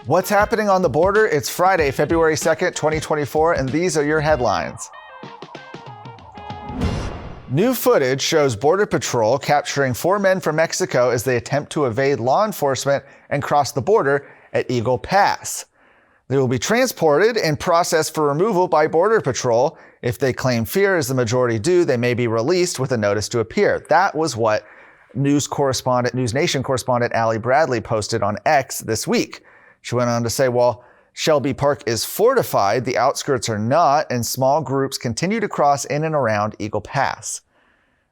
What's happening on the border? It's Friday, February 2nd, 2024, and these are your headlines. New footage shows Border Patrol capturing 4 men from Mexico as they attempt to evade law enforcement and cross the border at Eagle Pass. They will be transported and processed for removal by Border Patrol. If they claim fear, as the majority do, they may be released with a notice to appear. That was what News Nation correspondent Allie Bradley posted on X this week. She went on to say, while Shelby Park is fortified, the outskirts are not, and small groups continue to cross in and around Eagle Pass.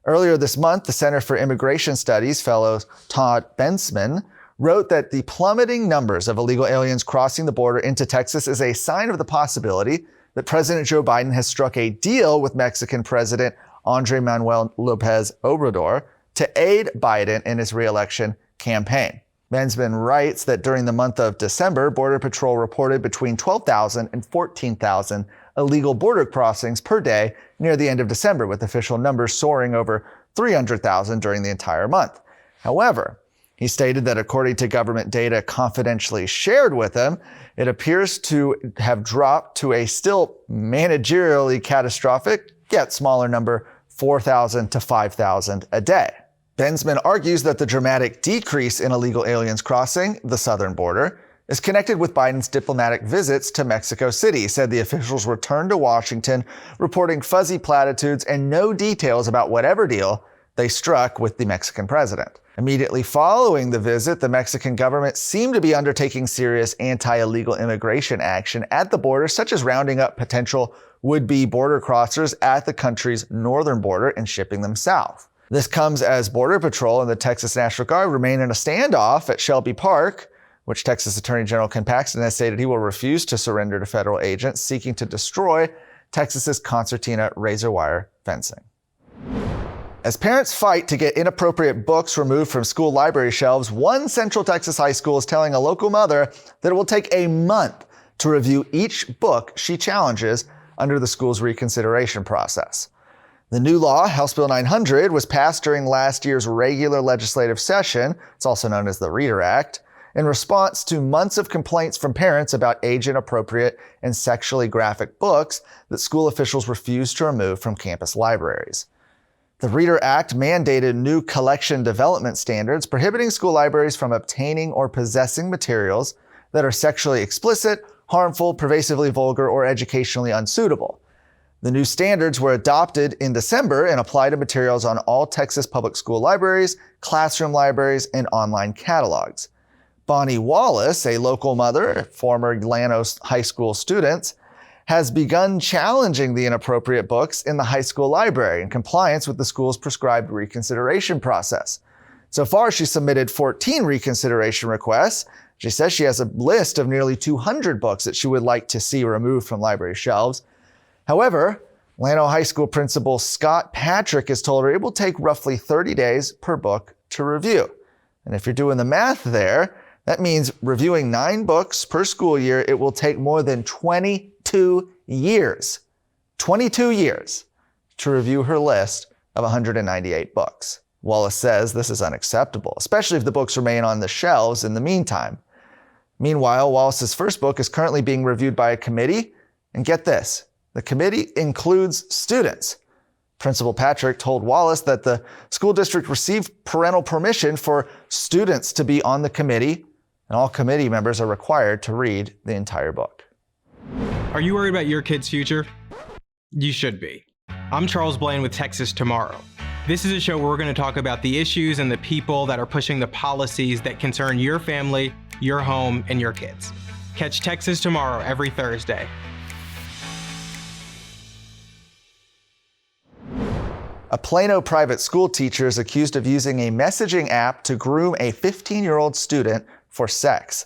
Earlier this month, the Center for Immigration Studies fellow Todd Bensman wrote that the plummeting numbers of illegal aliens crossing the border into Texas is a sign of the possibility that President Joe Biden has struck a deal with Mexican President Andrés Manuel López Obrador to aid Biden in his re-election campaign. Bensman writes that during the month of December, Border Patrol reported between 12,000 and 14,000 illegal border crossings per day near the end of December, with official numbers soaring over 300,000 during the entire month. However, he stated that according to government data confidentially shared with him, it appears to have dropped to a still managerially catastrophic, yet smaller number, 4,000 to 5,000 a day. Bensman argues that the dramatic decrease in illegal aliens crossing the southern border is connected with Biden's diplomatic visits to Mexico City. Said the officials returned to Washington, reporting fuzzy platitudes and no details about whatever deal they struck with the Mexican president. Immediately following the visit, the Mexican government seemed to be undertaking serious anti-illegal immigration action at the border, such as rounding up potential would-be border crossers at the country's northern border and shipping them south. This comes as Border Patrol and the Texas National Guard remain in a standoff at Shelby Park, which Texas Attorney General Ken Paxton has stated he will refuse to surrender to federal agents seeking to destroy Texas's concertina razor wire fencing. As parents fight to get inappropriate books removed from school library shelves, one Central Texas high school is telling a local mother that it will take a month to review each book she challenges under the school's reconsideration process. The new law, House Bill 900, was passed during last year's regular legislative session. It's also known as the Reader Act, in response to months of complaints from parents about age-inappropriate and sexually graphic books that school officials refused to remove from campus libraries. The Reader Act mandated new collection development standards prohibiting school libraries from obtaining or possessing materials that are sexually explicit, harmful, pervasively vulgar, or educationally unsuitable. The new standards were adopted in December and apply to materials on all Texas public school libraries, classroom libraries, and online catalogs. Bonnie Wallace, a local mother, former Llano high school student, has begun challenging the inappropriate books in the high school library in compliance with the school's prescribed reconsideration process. So far, she submitted 14 reconsideration requests. She says she has a list of nearly 200 books that she would like to see removed from library shelves. However, Llano High School principal Scott Patrick has told her it will take roughly 30 days per book to review. And if you're doing the math there, that means reviewing 9 books per school year, it will take more than 22 years. 22 years to review her list of 198 books. Wallace says this is unacceptable, especially if the books remain on the shelves in the meantime. Meanwhile, Wallace's first book is currently being reviewed by a committee, and get this, the committee includes students. Principal Patrick told Wallace that the school district received parental permission for students to be on the committee, and all committee members are required to read the entire book. Are you worried about your kid's future? You should be. I'm Charles Blaine with Texas Tomorrow. This is a show where we're going to talk about the issues and the people that are pushing the policies that concern your family, your home, and your kids. Catch Texas Tomorrow every Thursday. A Plano private school teacher is accused of using a messaging app to groom a 15-year-old student for sex.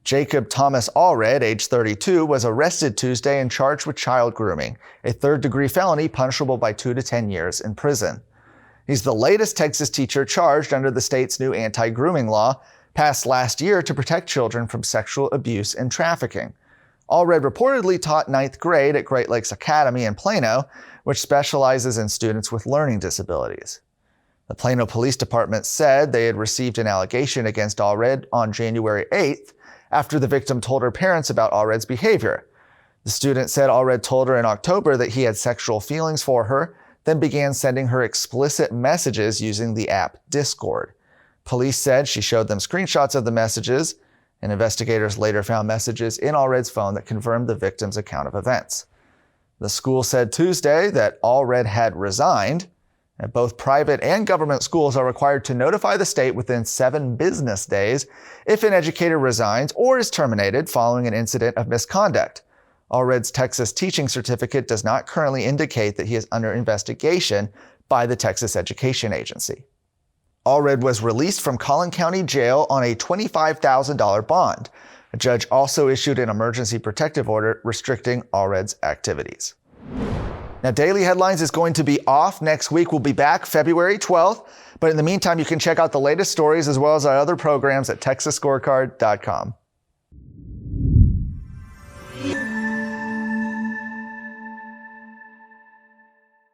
Jacob Thomas Allred, age 32, was arrested Tuesday and charged with child grooming, a third-degree felony punishable by 2 to 10 years in prison. He's the latest Texas teacher charged under the state's new anti-grooming law, passed last year to protect children from sexual abuse and trafficking. Allred reportedly taught 9th grade at Great Lakes Academy in Plano, which specializes in students with learning disabilities. The Plano Police Department said they had received an allegation against Allred on January 8th after the victim told her parents about Allred's behavior. The student said Allred told her in October that he had sexual feelings for her, then began sending her explicit messages using the app Discord. Police said she showed them screenshots of the messages, and investigators later found messages in Allred's phone that confirmed the victim's account of events. The school said Tuesday that Allred had resigned, and both private and government schools are required to notify the state within 7 business days if an educator resigns or is terminated following an incident of misconduct. Allred's Texas teaching certificate does not currently indicate that he is under investigation by the Texas Education Agency. Allred was released from Collin County Jail on a $25,000 bond. A judge also issued an emergency protective order restricting Allred's activities. Now, Daily Headlines is going to be off next week. We'll be back February 12th. But in the meantime, you can check out the latest stories as well as our other programs at texasscorecard.com.